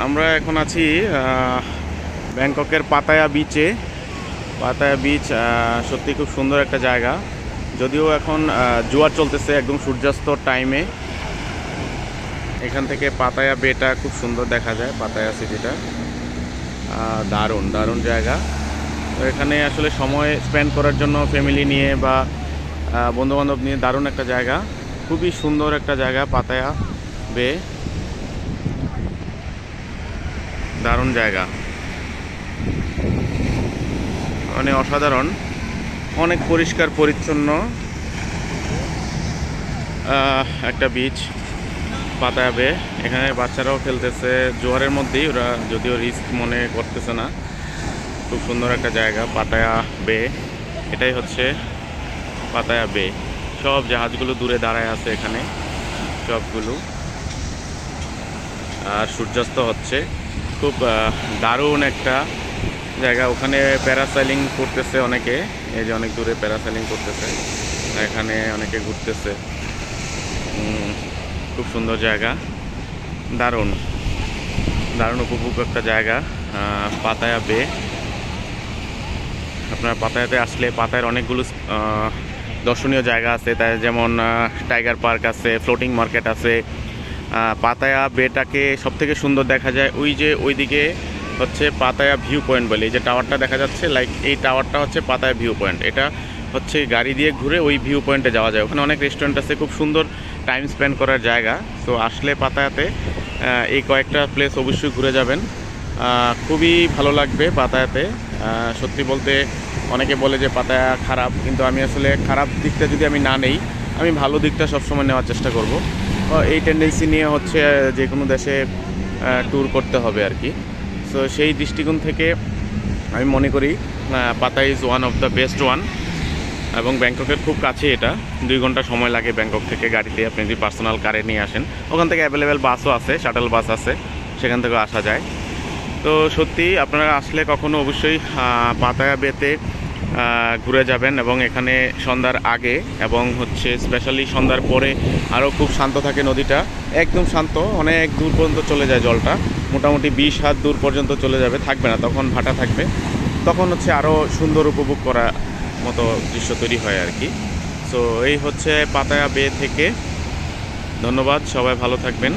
আমরা এখন আছি ব্যাংককের পাতায়া বিচে। পাতায়া বিচ সত্যি খুব সুন্দর একটা জায়গা, যদিও এখন জোয়ার চলতেছে একদম সূর্যাস্তর টাইমে। এখান থেকে পাতায়া বেটা খুব সুন্দর দেখা যায়, পাতায়া সিটিটা দারুণ দারুণ জায়গা। তো এখানে আসলে সময় স্পেন্ড করার জন্য ফ্যামিলি নিয়ে বা বন্ধুবান্ধব নিয়ে দারুণ একটা জায়গা, খুবই সুন্দর একটা জায়গা পাতায়া বে, দারুণ জায়গা, মানে অসাধারণ, অনেক পরিষ্কার পরিচ্ছন্ন একটা বিচ পাতায়া বে। এখানে বাচ্চারাও খেলতেছে জোয়ারের মধ্যেই, ওরা যদিও রিস্ক মনে করতেছে না। খুব সুন্দর একটা জায়গা পাতায়া বে, এটাই হচ্ছে পাতায়া বে। সব জাহাজগুলো দূরে দাঁড়ায় আছে এখানে সবগুলো, আর সূর্যাস্ত হচ্ছে। খুব দারুণ একটা জায়গা। ওখানে প্যারাসাইলিং করতেছে অনেকে, এই যে অনেক দূরে প্যারাসাইলিং করতেছে, এখানে অনেকে ঘুরতেছে। খুব সুন্দর জায়গা, দারুণ দারুণ উপভোগ্য একটা জায়গা পাতায়া বে। আপনার পাতায়াতে আসলে পাতায়ার অনেকগুলো দর্শনীয় জায়গা আছে, তাই যেমন টাইগার পার্ক আছে, ফ্লোটিং মার্কেট আছে। পাতায়া বেটাকে সবথেকে সুন্দর দেখা যায় ওই যে ওইদিকে হচ্ছে পাতায়া ভিউ পয়েন্ট বলে, এই যে টাওয়ারটা দেখা যাচ্ছে, লাইক এই টাওয়ারটা হচ্ছে পাতায়া ভিউ পয়েন্ট। এটা হচ্ছে গাড়ি দিয়ে ঘুরে ওই ভিউ পয়েন্টে যাওয়া যায়। ওখানে অনেক রেস্টুরেন্ট আছে, খুব সুন্দর টাইম স্পেন্ড করার জায়গা। তো আসলে পাতায়াতে এই কয়েকটা প্লেস অবশ্যই ঘুরে যাবেন, খুবই ভালো লাগবে পাতায়াতে। সত্যি বলতে অনেকে বলে যে পাতায়া খারাপ, কিন্তু আমি আসলে খারাপ দিকটা যদি আমি না নেই, আমি ভালো দিকটা সবসময় নেওয়ার চেষ্টা করব। এই টেন্ডেন্সি নিয়ে হচ্ছে যে কোনো দেশে ট্যুর করতে হবে আর কি। সো সেই দৃষ্টিকোণ থেকে আমি মনে করি Pattaya is one of the best one, এবং ব্যাংককের খুব কাছে এটা, 2 ঘন্টা সময় লাগে ব্যাংকক থেকে গাড়িতে। আপনি যদি পার্সোনাল কারে নিয়ে আসেন, ওখান থেকে অ্যাভেলেবেল বাসও আছে, শাটল বাস আছে, সেখান থেকেও আসা যায়। তো সত্যি আপনারা আসলে কখনো অবশ্যই পাতায়া বেতে ঘুরে যাবেন, এবং এখানে সন্ধ্যার আগে এবং হচ্ছে স্পেশালি সন্ধ্যার পরে আরও খুব শান্ত থাকে নদীটা, একদম শান্ত, অনেক দূর পর্যন্ত চলে যায় জলটা, মোটামুটি 20 হাত দূর পর্যন্ত চলে যাবে, থাকবে না তখন, ভাটা থাকবে, তখন হচ্ছে আরও সুন্দর উপভোগ করা মতো দৃশ্য তৈরি হয় আর কি। সো এই হচ্ছে পাতায়া বে থেকে। ধন্যবাদ, সবাই ভালো থাকবেন।